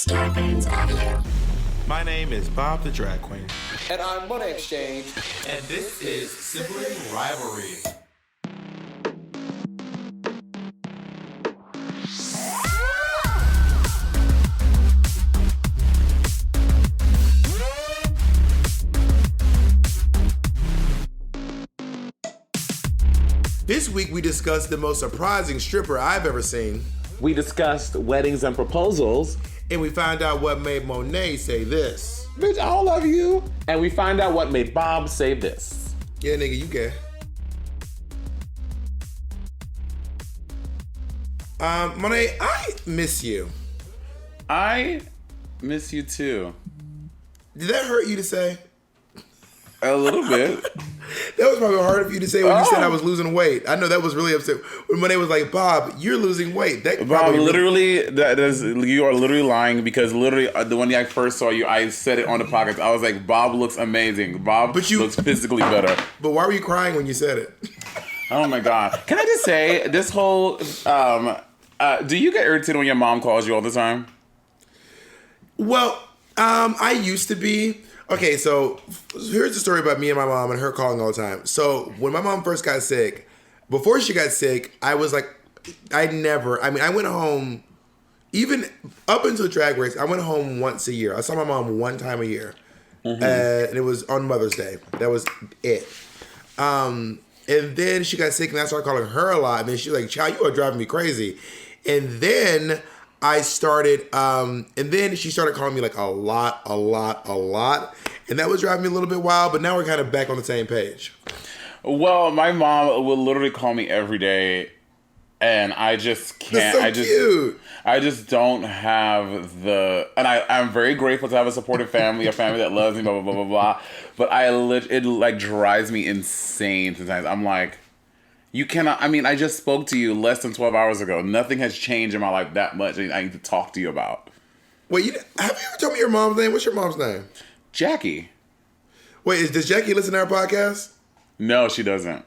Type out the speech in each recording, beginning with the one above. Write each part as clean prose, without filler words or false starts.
Starburns Audio. My name is Bob the Drag Queen. And I'm Monét Exchange. And this is Sibling Rivalry. This week we discussed the most surprising stripper I've ever seen. We discussed weddings and proposals. And we found out what made Monét say this. Bitch, I love you. And we find out what made Bob say this. Yeah, nigga, you gay. Monét, I miss you. I miss you too. Did that hurt you to say? A little bit. That was probably hard for you to say when you said I was losing weight. I know that was really upset. When Monét was like, Bob, you're losing weight. That Bob, literally, you are literally lying because literally, the one I first saw you, I said it on the podcast. I was like, Bob looks amazing. Bob looks physically better. But why were you crying when you said it? Oh my God. Can I just say, this whole, do you get irritated when your mom calls you all the time? Well, I used to be. Okay, so here's the story about me and my mom and her calling all the time. So when my mom first got sick, before she got sick, I was like, I went home, even up until Drag Race, I went home once a year. I saw my mom one time a year. Mm-hmm. And it was on Mother's Day. That was it. And then she got sick and I started calling her a lot. And then she was like, child, you are driving me crazy. And then I started, and then she started calling me like a lot. And that was driving me a little bit wild, but now we're kind of back on the same page. Well, my mom will literally call me every day, and I just can't. That's so cute. I just don't have the, and I'm very grateful to have a supportive family, a family that loves me, blah, blah, blah, blah, blah. But it like drives me insane sometimes. I'm like, you cannot, I just spoke to you less than 12 hours ago. Nothing has changed in my life that much I need to talk to you about. Wait, have you ever told me your mom's name? What's your mom's name? Jackie. Wait, does Jackie listen to our podcast? No, she doesn't.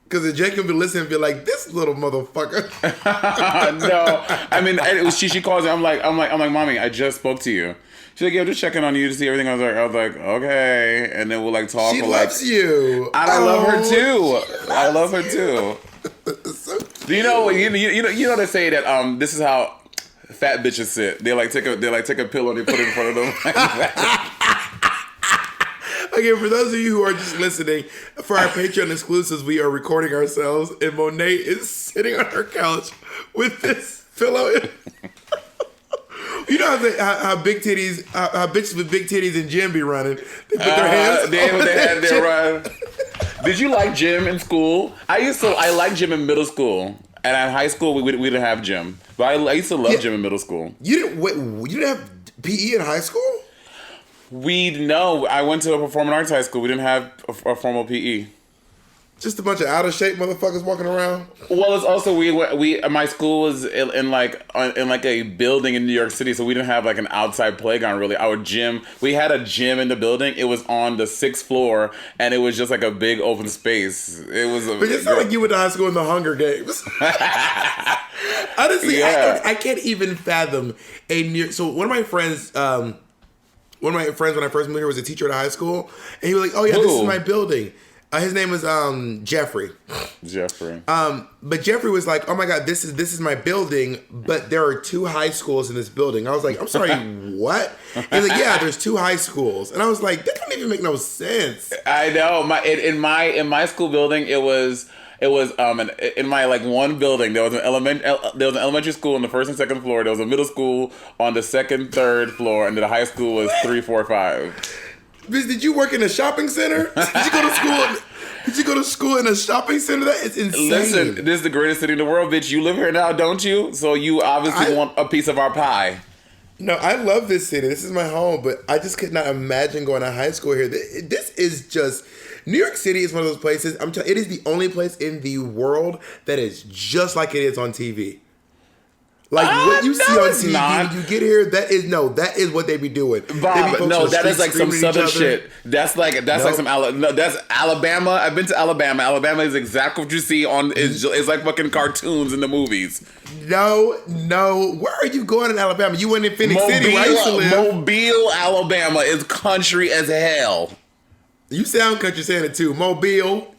Because if Jackie would be listening and be like, this little motherfucker. No, she calls me. I'm like, mommy, I just spoke to you. She's like, yeah, I'm just checking on you to see everything. I was like, okay. And then we'll like talk. She loves you. And I love her too. I love her too. So cute. Do you know they say that this is how fat bitches sit. They take a pillow and they put it in front of them. Okay, for those of you who are just listening, for our Patreon exclusives, we are recording ourselves, and Monét is sitting on her couch with this pillow. You know how big titties, how bitches with big titties in gym be running. They put their hands. They run. Did you like gym in school? I liked gym in middle school, and in high school we didn't have gym. But I used to love gym in middle school. You didn't have PE in high school? I went to a performing arts high school. We didn't have a formal PE. Just a bunch of out of shape motherfuckers walking around. Well, it's also my school was in a building in New York City, so we didn't have like an outside playground really. Our gym, we had a gym in the building. It was on the 6th floor, and it was just like a big open space. It was. But it's not like you went to high school in the Hunger Games. Honestly, yeah. I can't even fathom So one of my friends. One of my friends when I first moved here was a teacher at a high school, and he was like, "Oh yeah, this is my building." His name was Jeffrey. But Jeffrey was like, "Oh my God, this is my building, but there are 2 high schools in this building." I was like, "I'm sorry, what?" He's like, "Yeah, there's 2 high schools," and I was like, "That don't even make no sense." I know. In my school building, it was in my like one building there was an elementary school on the 1st and 2nd floor. There was a middle school on the 2nd, 3rd floor, and then the high school was 3, 4, 5. Bitch, did you work in a shopping center? Did you go to school? Did you go to school in a shopping center? That is insane. Listen, this is the greatest city in the world, bitch. You live here now, don't you? So you obviously want a piece of our pie. No, I love this city. This is my home, but I just could not imagine going to high school here. This is just... New York City is one of those places, it is the only place in the world that is just like it is on TV. Like what you no, see on it's TV not. when you get here, that is what they be doing. Bob, They be no, folks on the that is street like some screaming at each southern other. shit. That's like some no, that's Alabama. I've been to Alabama. Alabama is exactly what you see on. It's like fucking cartoons in the movies. No. Where are you going in Alabama? You went in Phoenix City, where I used to live. Mobile, Alabama is country as hell. You sound country saying it too. Mobile.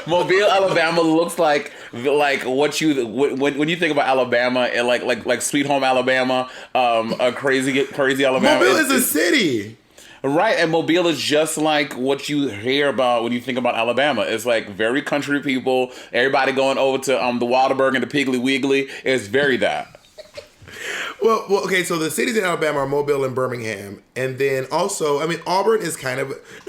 Mobile, Alabama looks like what you when you think about Alabama and like Sweet Home Alabama, a crazy Alabama. Mobile is a city. Right, and Mobile is just like what you hear about when you think about Alabama. It's like very country people, everybody going over to the Whataburger and the Piggly Wiggly. It's very that. Well, okay, so the cities in Alabama are Mobile and Birmingham. And then also, I mean, Auburn is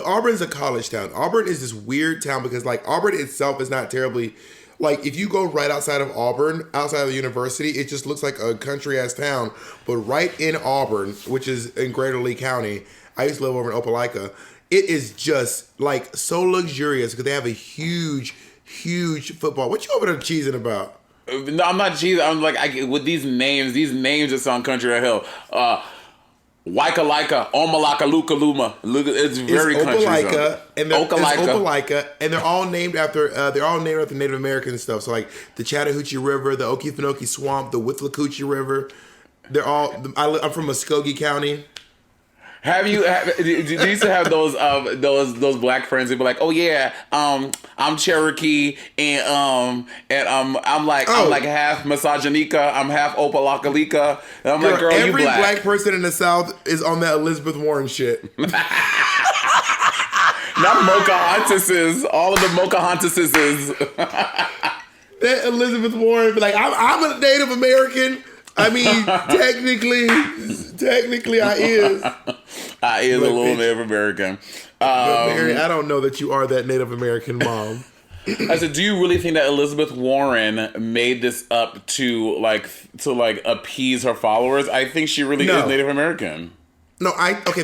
Auburn's a college town. Auburn is this weird town because, like, Auburn itself is not terribly, like, if you go right outside of Auburn, outside of the university, it just looks like a country-ass town. But right in Auburn, which is in Greater Lee County, I used to live over in Opelika, it is just, like, so luxurious because they have a huge, huge football. What you over there cheesing about? No, I'm not cheesy. I'm like, with these names just sound country as hell. Waika-lika, Omalaka, Luka Luma. It's very country. Opelika, and Opelika, and they're all named after Native American stuff. So like the Chattahoochee River, the Okefenokee Swamp, the Withlacoochee River. They're all. I'm from Muskogee County. Do you used to have those black friends who be like, oh yeah, I'm Cherokee and I'm like half Misogynica, I'm half Opalakalika, and I'm like, girl, you every black. black person in the South is on that Elizabeth Warren shit. Not Pocahontases, all of the Pocahontases. That Elizabeth Warren be like, I'm a Native American. I mean, technically, I is. I is a little Native American. Mary, I don't know that you are that Native American mom. I said, do you really think that Elizabeth Warren made this up to appease her followers? I think she really is Native American. No,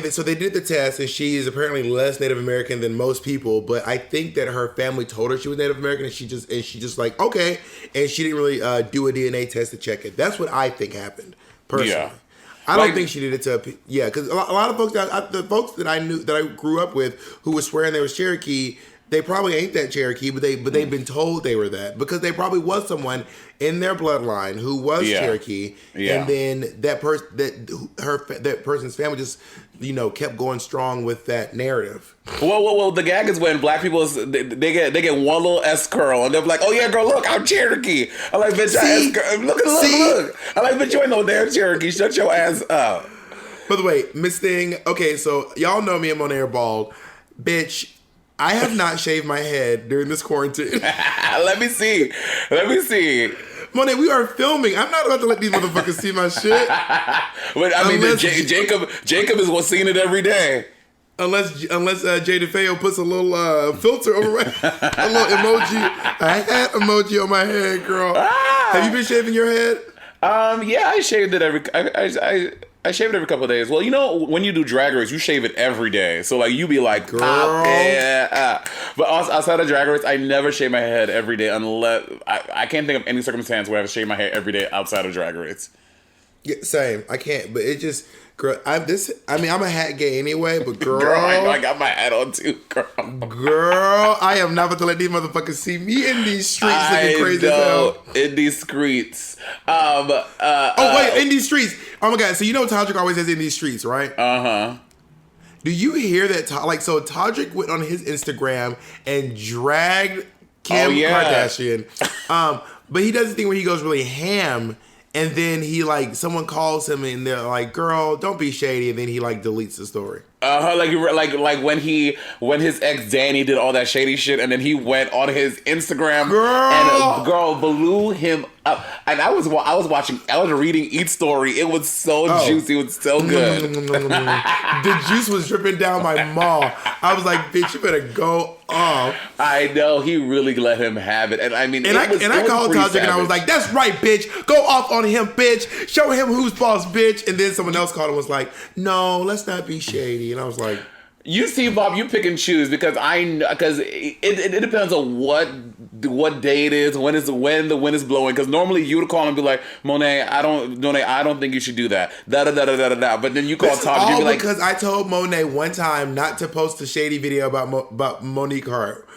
so they did the test, and she is apparently less Native American than most people. But I think that her family told her she was Native American, and she just like okay, and she didn't really do a DNA test to check it. That's what I think happened personally. Yeah. I don't think she did it to because a lot of folks the folks that I knew that I grew up with who were swearing they was Cherokee. They probably ain't that Cherokee, but they've been told they were that because they probably was someone in their bloodline who was Cherokee, and then that person's family just kept going strong with that narrative. Well, the gag is when black people they get one little S curl and they're like, oh yeah, girl, look, I'm Cherokee. I'm like, bitch, look. I'm like, bitch, you ain't no damn Cherokee. Shut your ass up. By the way, Miss Thing. Okay, so y'all know me and Monet are bald, bitch. I have not shaved my head during this quarantine. Let me see. Monet, we are filming. I'm not about to let these motherfuckers see my shit. But I mean, Jacob is seeing it every day. Unless Jay DeFeo puts a little filter over a little emoji, a hat emoji on my head, girl. Have you been shaving your head? Yeah, I shaved it I shave it every couple of days. Well, when you do Drag Race, you shave it every day. So, like, you be like, girl. But also, outside of Drag Race, I never shave my head every day unless... I can't think of any circumstance where I have to shave my hair every day outside of Drag Race. Yeah, same. I can't. But it just... Girl, I'm a hat gay anyway, but girl... Girl, I know I got my hat on too, girl. Girl, I am not about to let these motherfuckers see me in these streets looking crazy as hell. In these streets. In these streets. Oh my God, so Todrick always says in these streets, right? Uh-huh. Do you hear that? Todrick went on his Instagram and dragged Kim Kardashian. But he does the thing where he goes really ham. And then he someone calls him and they're like, "Girl, don't be shady." And then he deletes the story. Like when his ex Danny did all that shady shit, and then he went on his Instagram and blew him up. And I was reading each story. It was so juicy. It was so good. The juice was dripping down my maw. I was like, "Bitch, you better go off." I know he really let him have it, and I mean, I called Todrick and I was like, "That's right, bitch. Go off on him, bitch. Show him who's boss, bitch." And then someone else called and was like, "No, let's not be shady." And I was like, You see, Bob, you pick and choose because it depends on what day it is, when the wind is blowing. Because normally you would call and be like, Monet, I don't think you should do that. Da da da da da da. But then you call Todd, you'd be like, because I told Monet one time not to post a shady video about Monique Hart,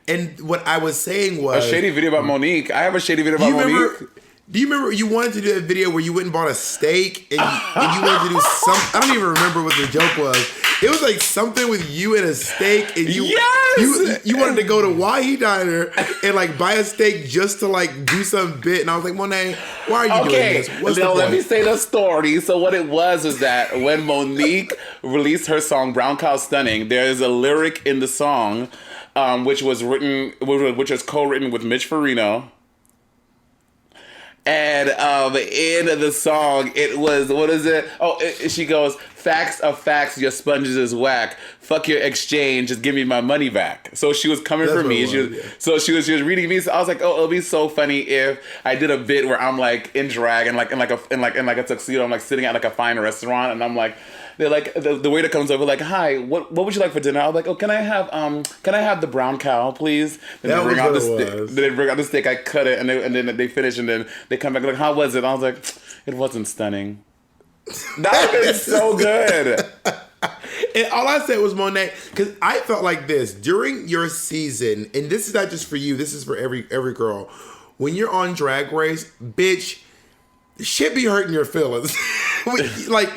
and what I was saying was a shady video about Monique. I have a shady video about Monique. Do you remember you wanted to do a video where you went and bought a steak and you wanted to do something? I don't even remember what the joke was. It was like something with you and a steak, and you wanted to go to Wahi Diner and like buy a steak just to like do some bit. And I was like, Monet, why are you doing this? What's the point? Let me say the story. So what it was that when Monique released her song "Brown Cow Stunning," there is a lyric in the song which was co-written with Mitch Farino. And in the song, it was, what is it? Oh, she goes, facts are facts, your sponges is whack. Fuck your exchange, just give me my money back. So she was coming for me. So she was reading me. So I was like, oh, it'll be so funny if I did a bit where I'm like in drag and like in a tuxedo. I'm like sitting at like a fine restaurant, and I'm like, they're like, the waiter comes over like, hi, what would you like for dinner? I was like, oh, can I have the brown cow, please? Then they bring out the steak. I cut it, and then they finish, and then they come back like, how was it? I was like, it wasn't stunning. That would have been so good. And all I said was, Monet, because I felt like this during your season, and this is not just for you, this is for every girl. When you're on Drag Race, bitch, shit be hurting your feelings. Like,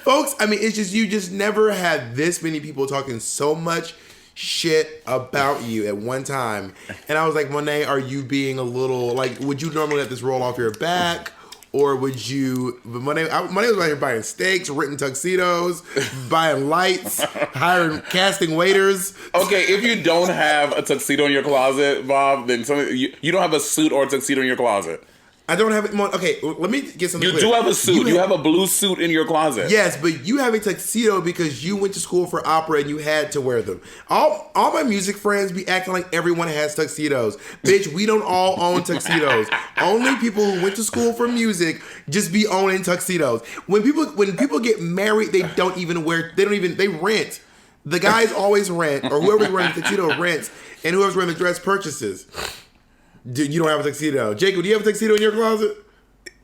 folks, I mean, it's just, you just never had this many people talking so much shit about you at one time. And I was like, Monet, are you being a little, like, would you normally let this roll off your back? Or would you, Monet was out here buying steaks, renting tuxedos, buying lights, casting waiters. Okay, if you don't have a tuxedo in your closet, Bob, then you don't have a suit or a tuxedo in your closet. I don't have it. Okay, let me get something clear. You do have a suit. You have a blue suit in your closet. Yes, but you have a tuxedo because you went to school for opera and you had to wear them. All my music friends be acting like everyone has tuxedos. Bitch, we don't all own tuxedos. Only people who went to school for music just be owning tuxedos. When people get married, they rent. The guys always rent, or whoever's wearing the tuxedo rents, and whoever's wearing the dress purchases. Dude, you don't have a tuxedo. Jacob, do you have a tuxedo in your closet?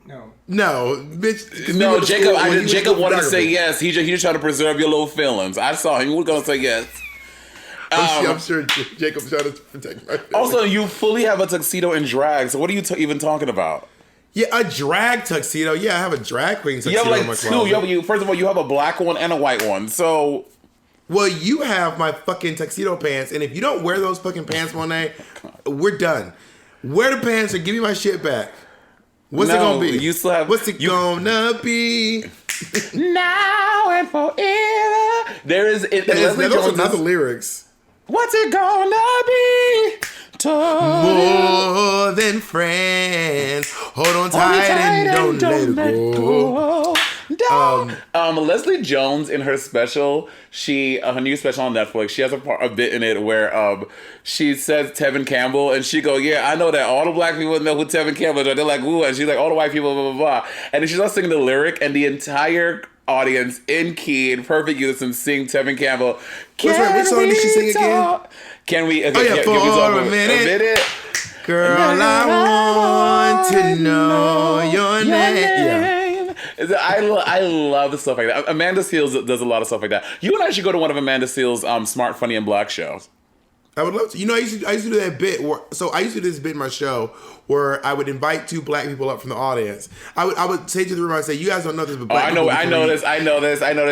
No, bitch. No, Jacob wanted to say yes. He just tried to preserve your little feelings. I saw him. He was gonna say yes. I'm sure Jacob's trying to protect my feelings. Also, you fully have a tuxedo in drag. So what are you even talking about? Yeah, a drag tuxedo. Yeah, I have a drag queen tuxedo in my closet. First of all, you have a black one and a white one. So. Well, you have my fucking tuxedo pants, and if you don't wear those fucking pants, Monet, we're done. Wear the pants or give me my shit back. What's it gonna be? You still have. What's it gonna be? Now and forever. Those are not the lyrics. What's it gonna be? More than friends. Hold on tight and don't let it go. Leslie Jones in her special, her new special on Netflix, she has a bit in it where she says Tevin Campbell, and she go, yeah, I know that all the black people know who Tevin Campbell is. They're like, ooh, and she's like, all the white people, blah, blah, blah. And then she starts singing the lyric, and the entire audience in key, in perfect unison, sing Tevin Campbell. Which song did she sing again? Can we? Okay, oh, yeah, for a minute. Girl, I want to know your name. Yeah. I love stuff like that. Amanda Seales does a lot of stuff like that. You and I should go to one of Amanda Seales' Smart, Funny, and Black shows. I would love to. You know, I used to do that bit. I used to do this bit in my show where I would invite two black people up from the audience. I would say to the room, I would say, you guys don't know this, but black people. I know this,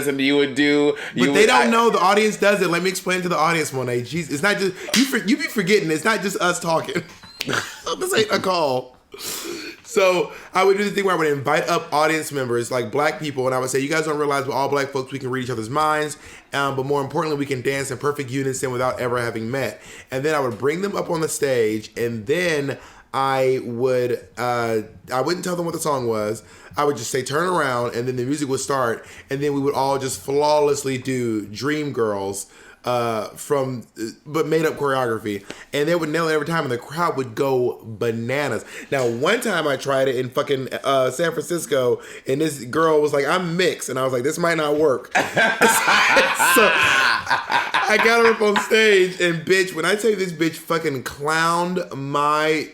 and you would do. But they don't know. The audience does it. Let me explain to the audience, Monet. Jeez, it's not just you be forgetting. It's not just us talking. This ain't a call. So I would do the thing where I would invite up audience members, like black people, and I would say, you guys don't realize we're all black folks, we can read each other's minds, but more importantly, we can dance in perfect unison without ever having met. And then I would bring them up on the stage, and then I wouldn't tell them what the song was. I would just say, turn around, and then the music would start, and then we would all just flawlessly do Dreamgirls, but made up choreography, and they would nail it every time, and the crowd would go bananas. Now, one time I tried it in fucking San Francisco, and this girl was like, I'm mixed, and I was like, this might not work. So I got her up on stage, and bitch, when I tell you this bitch fucking clowned my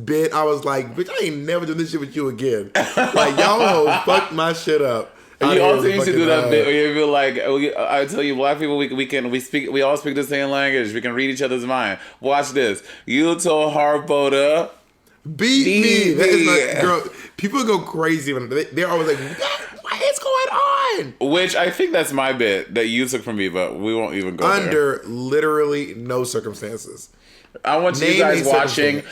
bit, I was like, bitch, I ain't never doing this shit with you again. Like, y'all hoes fucked my shit up. You also used to do that bit where you feel like, I tell you, black people, we all speak the same language. We can read each other's mind. Watch this. You told Harpo to beat me. That is not, girl, people go crazy when they're always like, what is going on? Which I think that's my bit that you took from me, but we won't even go there. Under literally no circumstances. I want you guys watching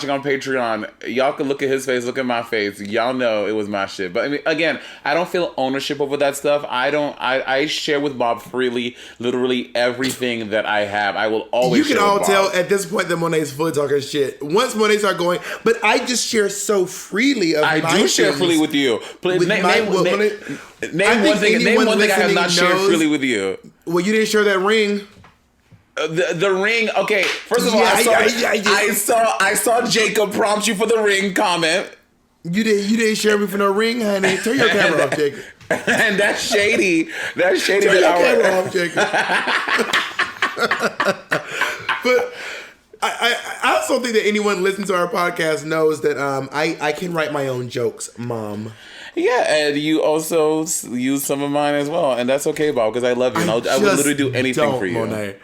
on Patreon. Y'all can look at his face, look at my face. Y'all know it was my shit. But I mean, again, I don't feel ownership over that stuff. I share with Bob freely, literally everything that I have. I will always. You can all tell at this point that Monet's fully talking shit. Once Monet start going, but I just share so freely. I do share freely with you. Please name one thing I have not shared freely with you. Well, you didn't share that ring. The ring. Okay, first of all, I saw Jacob prompt you for the ring comment. You didn't share me for no ring, honey. Turn your camera off, Jacob. And that's shady. That's shady. Turn your camera off, Jacob. But I also think that anyone listening to our podcast knows that I can write my own jokes, Mom. Yeah, and you also use some of mine as well, and that's okay, Bob, because I love you, and I would literally do anything for you. Monet.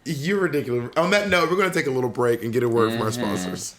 You're ridiculous. On that note, we're going to take a little break and get a word from our sponsors.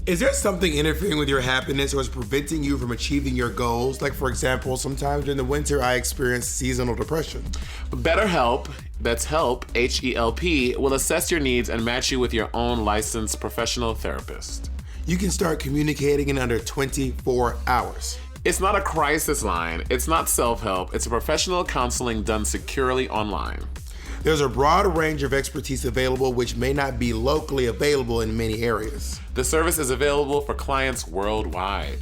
Is there something interfering with your happiness or is preventing you from achieving your goals? Like, for example, sometimes during the winter, I experience seasonal depression. BetterHelp, that's help, H-E-L-P, will assess your needs and match you with your own licensed professional therapist. You can start communicating in under 24 hours. It's not a crisis line. It's not self-help. It's a professional counseling done securely online. There's a broad range of expertise available which may not be locally available in many areas. The service is available for clients worldwide.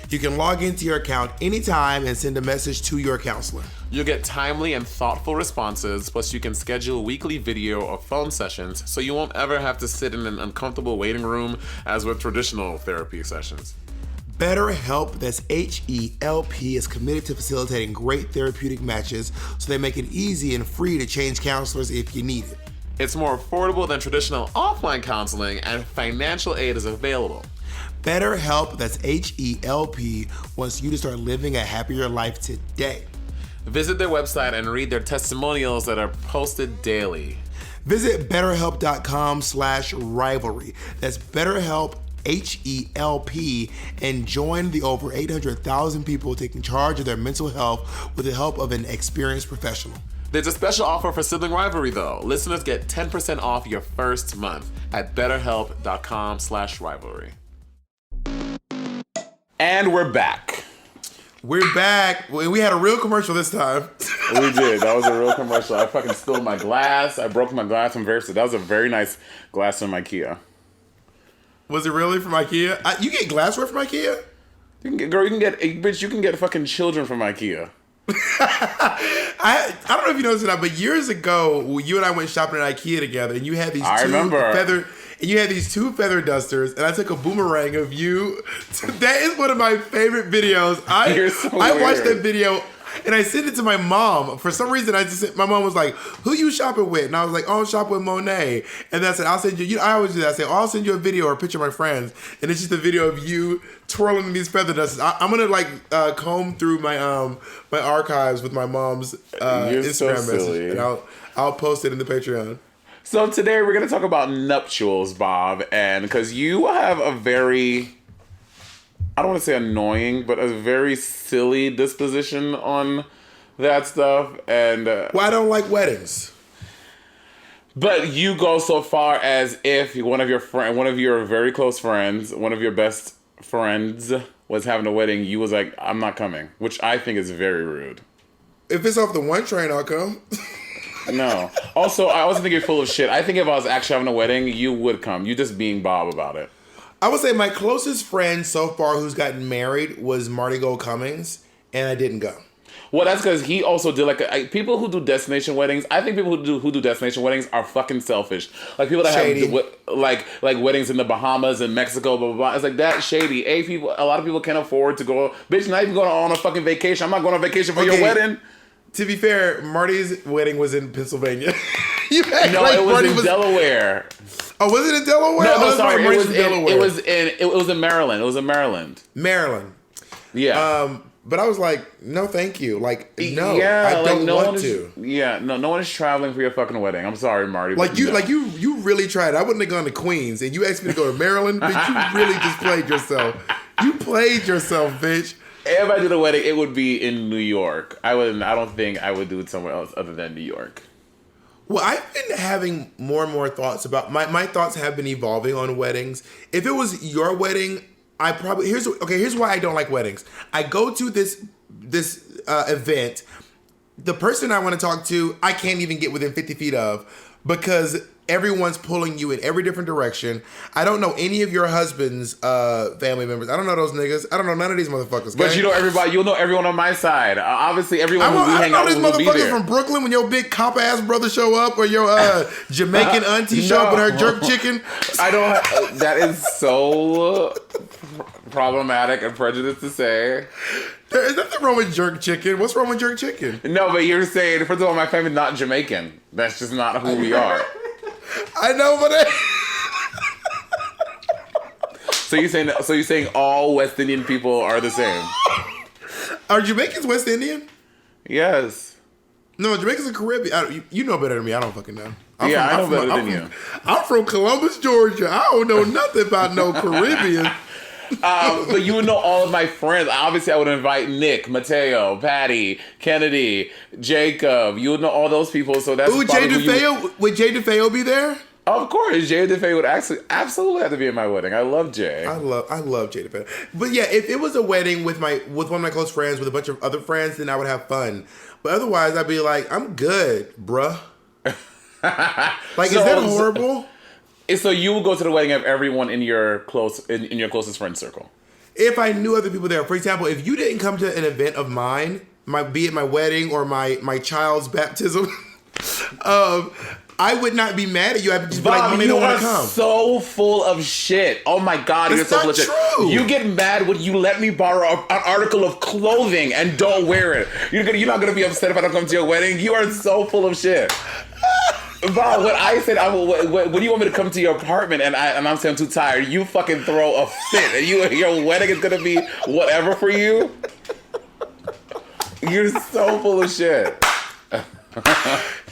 You can log into your account anytime and send a message to your counselor. You'll get timely and thoughtful responses, plus you can schedule weekly video or phone sessions so you won't ever have to sit in an uncomfortable waiting room as with traditional therapy sessions. BetterHelp, that's H-E-L-P, is committed to facilitating great therapeutic matches so they make it easy and free to change counselors if you need it. It's more affordable than traditional offline counseling, and financial aid is available. BetterHelp, that's H-E-L-P, wants you to start living a happier life today. Visit their website and read their testimonials that are posted daily. Visit BetterHelp.com/rivalry. That's BetterHelp, H-E-L-P, and join the over 800,000 people taking charge of their mental health with the help of an experienced professional. There's a special offer for Sibling Rivalry though. Listeners get 10% off your first month at betterhelp.com/rivalry. And we're back. We're back. We had a real commercial this time. We did. That was a real commercial. I fucking spilled my glass. I broke my glass from Versa. That was a very nice glass from IKEA. Was it really from IKEA? You get glassware from IKEA? You can get fucking children from IKEA. I don't know if you noticed or not, but years ago, you and I went shopping at IKEA together, and you had these two feather dusters, and I took a boomerang of you. That is one of my favorite videos. I watched that video. And I sent it to my mom. For some reason, my mom was like, "Who you shopping with?" And I was like, "Oh, I'm shopping with Monet." And then I said, "I'll send you." I always do that. I say, "Oh, I'll send you a video or a picture of my friends." And it's just a video of you twirling these feather dusters. I'm gonna comb through my my archives with my mom's Instagram message, and I'll post it in the Patreon. So today we're gonna talk about nuptials, Bob, and because you have a very, I don't want to say annoying, but a very silly disposition on that stuff. And well, I don't like weddings. But you go so far as if one of your very close friends, one of your best friends was having a wedding, you was like, "I'm not coming," which I think is very rude. If it's off the one train, I'll come. No. Also, I also think you're full of shit. I think if I was actually having a wedding, you would come. You just being Bob about it. I would say my closest friend so far who's gotten married was Marty Gold Cummings, and I didn't go. Well, that's because he also did people who do destination weddings. I think people who do destination weddings are fucking selfish. Like people that shady. have like weddings in the Bahamas and Mexico, blah blah blah. It's like that shady. A lot of people can't afford to go. Bitch, not even going on a fucking vacation. I'm not going on vacation for your wedding. To be fair, Marty's wedding was in Pennsylvania. No, it was in Delaware. Oh, was it in Delaware? No, oh, sorry, Marty's in Delaware. It was in Maryland. It was in Maryland. Maryland. Yeah. But I was like, no, thank you. Like, no, yeah, I don't want to. Yeah, no one is traveling for your fucking wedding. I'm sorry, Marty. You really tried. I wouldn't have gone to Queens, and you asked me to go to Maryland. Bitch, you really just played yourself. You played yourself, bitch. If I did a wedding, it would be in New York. I don't think I would do it somewhere else other than New York. Well, I've been having more and more thoughts about my thoughts have been evolving on weddings. If it was your wedding, I probably here's why I don't like weddings. I go to this event. The person I want to talk to, I can't even get within 50 feet of because everyone's pulling you in every different direction. I don't know any of your husband's family members. I don't know those niggas. I don't know none of these motherfuckers. But you know everybody. You'll know everyone on my side. Obviously, everyone who we hang out with will be there. I know these motherfuckers from Brooklyn when your big cop ass brother show up or your Jamaican auntie show up with her jerk chicken. I don't. That is so problematic and prejudiced to say. There is nothing wrong with jerk chicken. What's wrong with jerk chicken? No, but you're saying, first of all, my family's not Jamaican. That's just not who we are. I know, but So you're saying all West Indian people are the same? Are Jamaicans West Indian? Yes. No, Jamaicans are Caribbean. You know better than me. I don't fucking know. I know better than you. I'm from Columbus, Georgia. I don't know nothing about no Caribbean. But you would know all of my friends. Obviously, I would invite Nick, Mateo, Patty, Kennedy, Jacob. You would know all those people. So that's would Jay DeFeo be there? Of course, Jay DeFeo would absolutely have to be at my wedding. I love Jay. I love Jay DeFeo. But yeah, if it was a wedding with one of my close friends with a bunch of other friends, then I would have fun. But otherwise, I'd be like, I'm good, bruh. Is that horrible? So you would go to the wedding of everyone in your closest friend circle. If I knew other people there, for example, if you didn't come to an event of mine, be it my wedding or my child's baptism, I would not be mad at you. I'd just be like, no, they don't want to come. So full of shit. Oh my God, you're so full of shit. True. You get mad when you let me borrow an article of clothing and don't wear it. You're not gonna be upset if I don't come to your wedding. You are so full of shit. Bob, when I said when do you want me to come to your apartment and I'm saying I'm too tired, you fucking throw a fit and your wedding is gonna be whatever for you. You're so full of shit.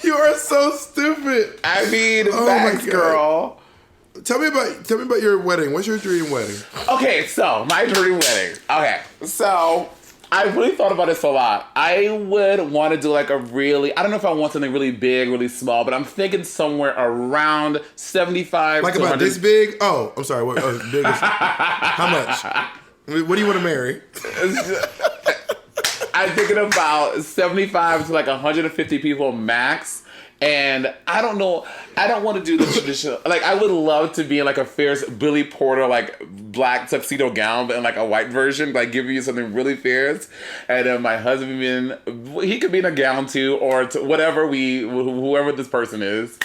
You are so stupid. I mean, facts, girl. Tell me about your wedding. What's your dream wedding? Okay, so my dream wedding. Okay, so I really thought about this a lot. I would want to do I don't know if I want something really big, really small, but I'm thinking somewhere around 75 to 100. About this big? Oh, I'm sorry. What, big is, how much? What do you want to marry? I'm thinking about 75 to 150 people max. And I don't know. I don't want to do the traditional. I would love to be in a fierce Billy Porter black tuxedo gown, but in a white version, giving you something really fierce. And then my husband, he could be in a gown too, or whoever this person is.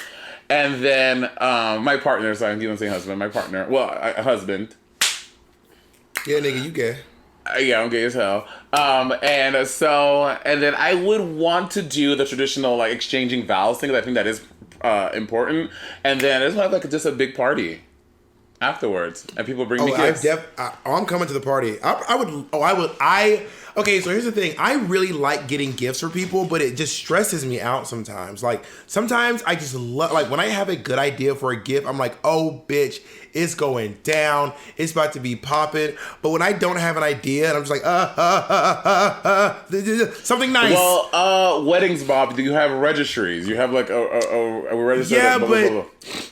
And then my partner. Sorry, you don't say husband. My partner. Well, a husband. Yeah, nigga, you gay. Yeah, I'm gay as hell. And then I would want to do the traditional exchanging vows thing, because I think that is important. And then I just want to have just a big party afterwards, and people bring me gifts. I'm coming to the party. Okay, so here's the thing. I really like getting gifts for people, but it just stresses me out sometimes. Sometimes I just love, when I have a good idea for a gift, I'm like, oh, bitch, it's going down. It's about to be popping. But when I don't have an idea, and I'm just like, something nice. Well, weddings, Bob, do you have registries? You have a register? Yeah,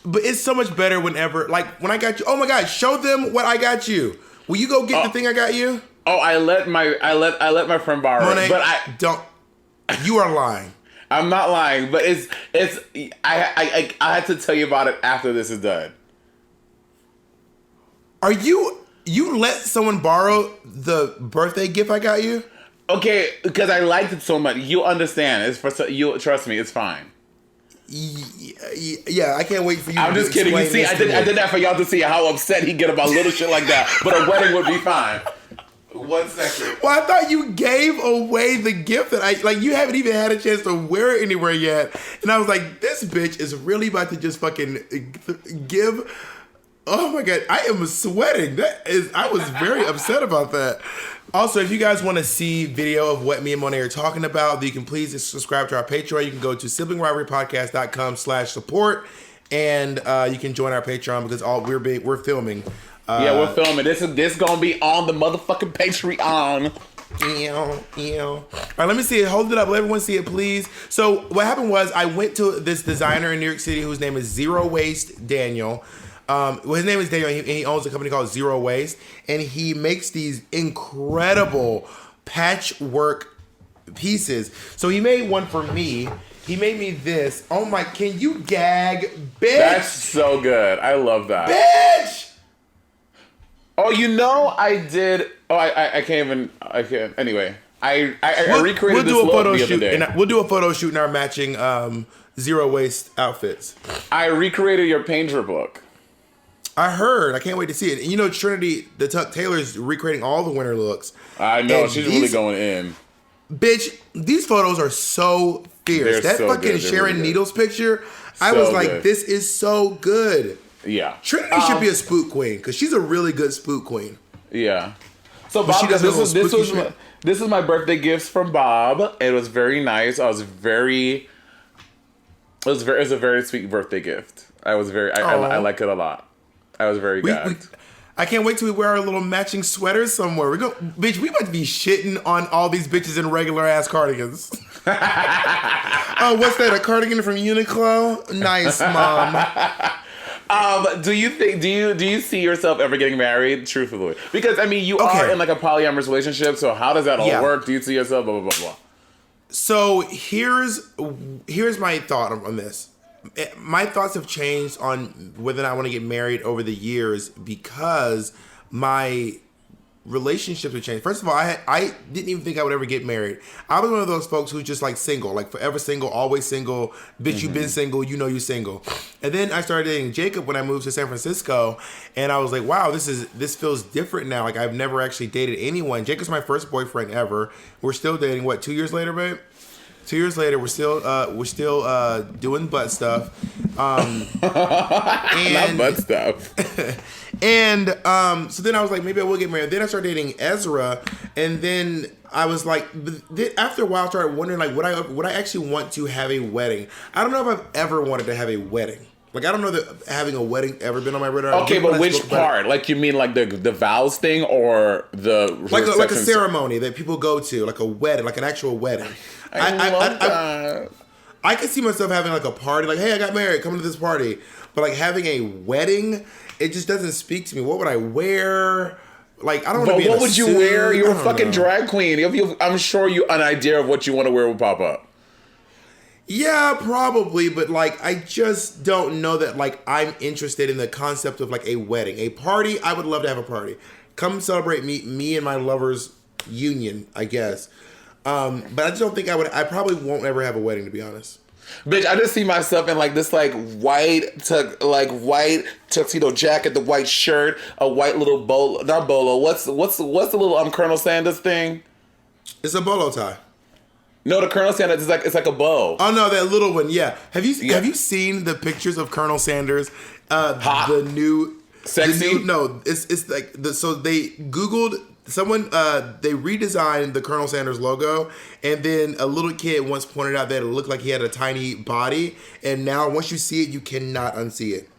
but it's so much better whenever, when I got you, oh my God, show them what I got you. Will you go get the thing I got you? Oh, I let my friend borrow it, but I don't. You are lying. I'm not lying, but I had to tell you about it after this is done. Are you let someone borrow the birthday gift I got you? Okay, because I liked it so much. You understand? It's for you. Trust me, it's fine. Yeah, I can't wait for you. I'm just kidding. You see, I did that for y'all to see how upset he get about little shit like that. But a wedding would be fine. 1 second. Well, I thought you gave away the gift that you haven't even had a chance to wear it anywhere yet. And I was like, this bitch is really about to just fucking give. Oh my God, I am sweating. I was very upset about that. Also, if you guys want to see video of what me and Monét are talking about, you can please subscribe to our Patreon. You can go to siblingrivalrypodcast.com/support, and you can join our Patreon because we're filming. We're filming. This gonna be on the motherfucking Patreon. All right, let me see it. Hold it up. Let everyone see it, please. So what happened was I went to this designer in New York City whose name is Zero Waste Daniel. His name is Daniel. He owns a company called Zero Waste, and he makes these incredible patchwork pieces. So he made one for me. He made me this. Oh my! Can you gag, bitch? That's so good. I love that. Bitch! Oh, I did. Oh, I can't even. I can't. Anyway, I recreated this look the other day. We'll do a photo shoot in our matching Zero Waste outfits. I recreated your Painter book. I heard. I can't wait to see it. And Trinity, the Tuck Taylor's recreating all the winter looks. I know. She's really going in. Bitch, these photos are so fierce. They're that so fucking good. They're Sharon really Needles picture, I So was like, good. this is so good. Yeah. Trinity should be a spook queen because she's a really good spook queen. Yeah. So But she Bob, does this her is little spooky shit. this is my birthday gifts from Bob. It was very nice. It was a very sweet birthday gift. I like it a lot. I was very gagged. I can't wait till we wear our little matching sweaters somewhere. Bitch, we about to be shitting on all these bitches in regular ass cardigans. Oh, what's that? A cardigan from Uniqlo? Nice, mom. Do you see yourself ever getting married? Truthfully, because you are in like a polyamorous relationship. So how does that all work? Do you see yourself? Blah blah blah blah. So here's my thought on this. My thoughts have changed on whether or not I want to get married over the years because my relationships have changed. First of all, I didn't even think I would ever get married. I was one of those folks who's just like single, like forever single, always single. Bitch, you've been single, you're single. And then I started dating Jacob when I moved to San Francisco, and I was like, wow, this feels different now. Like I've never actually dated anyone. Jacob's my first boyfriend ever. We're still dating. What, 2 years later, babe? 2 years later, we're still doing butt stuff. Not butt stuff. And so then I was like, maybe I will get married. Then I started dating Ezra, and then I was like, after a while, I started wondering like, would I actually want to have a wedding? I don't know if I've ever wanted to have a wedding. Like I don't know that having a wedding ever been on my radar. Okay, but which part? Like you mean like the vows thing or the like a ceremony that people go to, like a wedding, like an actual wedding. I love that. I could see myself having like a party, like, hey, I got married, come to this party. But like having a wedding, it just doesn't speak to me. What would I wear? Like I don't want to be in a What would you suit. wear? You're a fucking drag queen. I'm sure an idea of what you want to wear will pop up. Yeah, probably, but like I just don't know that like I'm interested in the concept of like a wedding. A party, I would love to have a party. Come celebrate me and my lover's union, I guess. But I just don't think I would. I probably won't ever have a wedding, to be honest. Bitch, I just see myself in like this white tuxedo jacket, the white shirt, a white little bolo. Not bolo. What's the little Colonel Sanders thing? It's a bolo tie. No, the Colonel Sanders is like it's like a bow. Oh no, that little one. Yeah. Have you seen the pictures of Colonel Sanders? Hot. The new Sexy. It's like so they Googled. Someone, they redesigned the Colonel Sanders logo, and then a little kid once pointed out that it looked like he had a tiny body, and now once you see it, you cannot unsee it.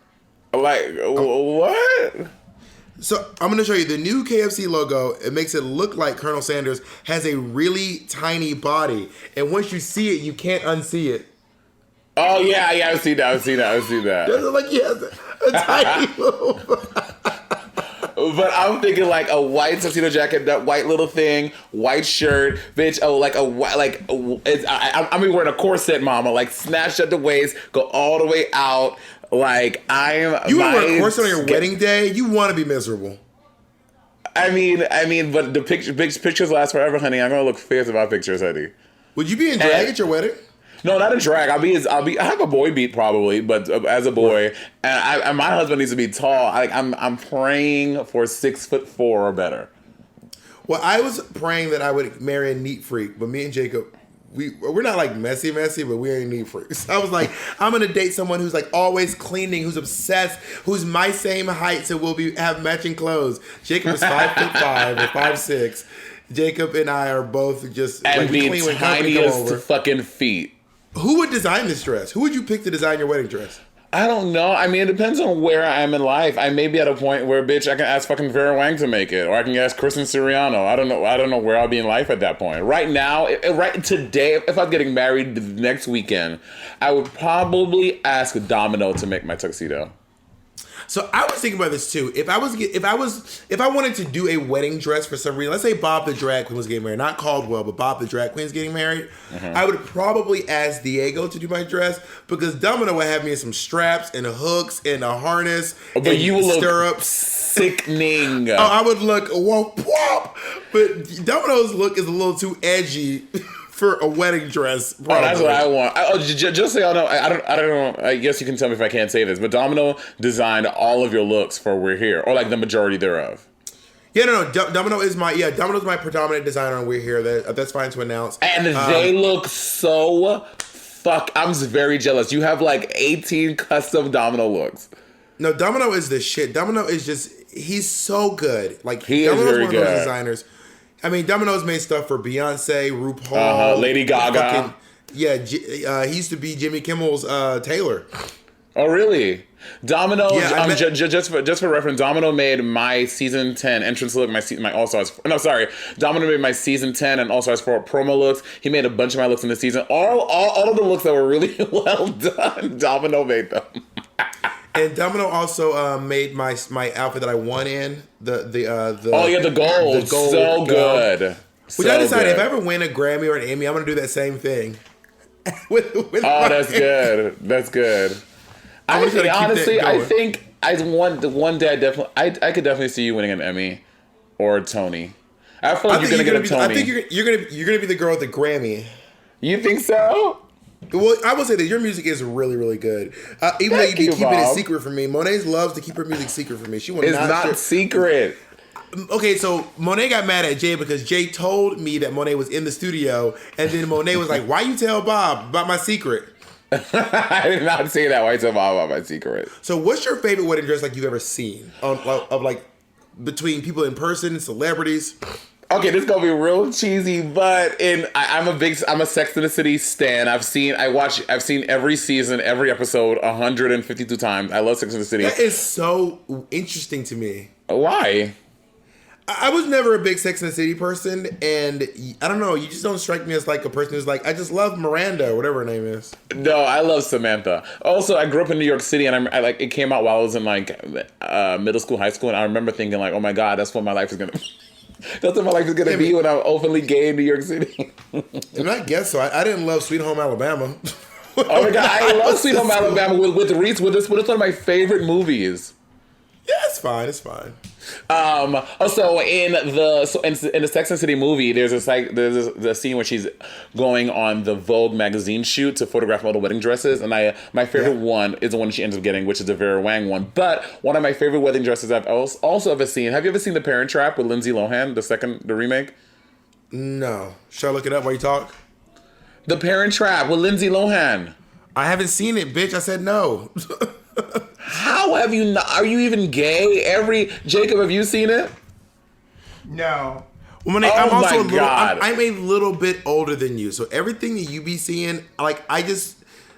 Like, what? So I'm going to show you the new KFC logo. It makes it look like Colonel Sanders has a really tiny body, and once you see it, you can't unsee it. Oh, yeah, I've seen that. It looks like he has a tiny little But I'm thinking like a white tuxedo jacket, that white little thing, white shirt, bitch. Oh, like a white, like I'm wearing a corset, mama. Like snatched at the waist, go all the way out. Like I'm. You want to wear a corset on your wedding day? You want to be miserable. I mean, but the pictures last forever, honey. I'm gonna look fierce in my pictures, honey. Would you be in drag at your wedding? No, not in drag. I have a boy beat probably, but as a boy, and my husband needs to be tall. I'm praying for 6'4" or better. Well, I was praying that I would marry a neat freak, but me and Jacob, we're not like messy, but we ain't neat freaks. I was like, I'm gonna date someone who's like always cleaning, who's obsessed, who's my same height, so we'll have matching clothes. Jacob is 5'5" or 5'6". Jacob and I are both just And like, we the clean when company come over. tiniest fucking feet. Who would design this dress? Who would you pick to design your wedding dress? I don't know. I mean, it depends on where I am in life. I may be at a point where, bitch, I can ask fucking Vera Wang to make it, or I can ask Kristen Siriano. I don't know where I'll be in life at that point. Right now, right today, if I'm getting married the next weekend, I would probably ask Domino to make my tuxedo. So I was thinking about this too. If I wanted to do a wedding dress for some reason, let's say Bob the drag queen was getting married, not Caldwell, but Bob the drag queen is getting married, I would probably ask Diego to do my dress because Domino would have me in some straps and hooks and a harness But and you will stirrups. look sickening. Oh, I would look whoop whoop, but Domino's look is a little too edgy for a wedding dress. Probably. Oh, that's what I want. Just so y'all know, I don't know. I guess you can tell me if I can't say this, but Domino designed all of your looks for We're Here, or like the majority thereof. Yeah, no. Domino's my predominant designer, and We're Here. That's fine to announce. And they look so I'm very jealous. You have like 18 custom Domino looks. No, Domino is the shit. Domino is he's so good. Like He is Domino's very one of those good. designers. I mean, Domino's made stuff for Beyonce, RuPaul, Lady Gaga. He used to be Jimmy Kimmel's tailor. Oh, really? Domino, Yeah, just for reference, Domino made my season 10 entrance look, my All Stars. No, sorry, Domino made my season 10 and All Stars 4 promo looks. He made a bunch of my looks in the season. All of the looks that were really well done, Domino made them. And Domino also made my outfit that I won in the gold, so good. Which I decided if I ever win a Grammy or an Emmy, I'm gonna do that same thing. That's good. That's good. I think one day I could definitely see you winning an Emmy or a Tony. I feel like you're gonna get a Tony. I think you're gonna be the girl with the Grammy. You think so? Well, I will say that your music is really, really good. Even though you be keeping it secret from me, Monét loves to keep her music secret from me. She will It's not secret. Okay, so Monét got mad at Jay because Jay told me that Monét was in the studio, and then Monét was like, "Why you tell Bob about my secret?" I did not say that. Why tell Bob about my secret? So, what's your favorite wedding dress like you've ever seen of like between people in person and celebrities? Okay, this is gonna be real cheesy, but I'm a Sex and the City stan. I've seen every season, every episode 152 times. I love Sex and the City. That is so interesting to me. Why? I was never a big Sex and the City person, and I don't know. You just don't strike me as like a person who's like, I just love Miranda or whatever her name is. No, I love Samantha. Also, I grew up in New York City, and I like it came out while I was in like middle school, high school, and I remember thinking like, oh my god, that's what my life is gonna. That's what my life is gonna be when I'm openly gay in New York City. And I guess so. I didn't love Sweet Home Alabama. Oh my god, I love Sweet Home Alabama with Ritts. It's one of my favorite movies. Yeah, it's fine. It's fine. Also, in the Sex and the City movie, there's a scene where she's going on the Vogue magazine shoot to photograph all the wedding dresses, and my favorite one is the one she ends up getting, which is the Vera Wang one. But one of my favorite wedding dresses I've also ever seen. Have you ever seen The Parent Trap with Lindsay Lohan, the remake? No. Should I look it up while you talk? The Parent Trap with Lindsay Lohan. I haven't seen it, bitch. I said no. How have you not? Are you even gay? Jacob, have you seen it? No. Well, I'm my also God. I'm a little bit older than you, so everything that you be seeing, like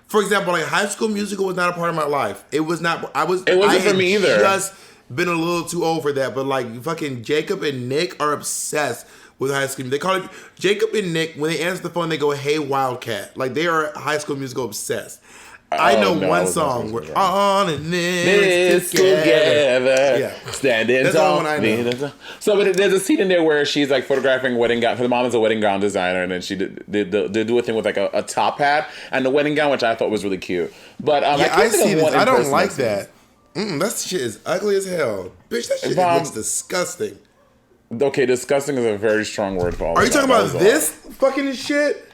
for example, like High School Musical was not a part of my life. It was not. It wasn't for me either. Just been a little too old for that, but like fucking Jacob and Nick are obsessed with High School. They call it Jacob and Nick. When they answer the phone, they go, "Hey Wildcat!" Like they are High School Musical obsessed. I know one song. We're on in this together. Yeah. Standing That's tall. the one I know. So but there's a scene in there where she's like photographing wedding gown. Her mom is a wedding gown designer, and then she did do a thing with like a top hat and the wedding gown, which I thought was really cute. But I see this. I don't like that. That shit is ugly as hell. Bitch, that shit looks disgusting. Okay, disgusting is a very strong word for all. Are you talking about this fucking shit?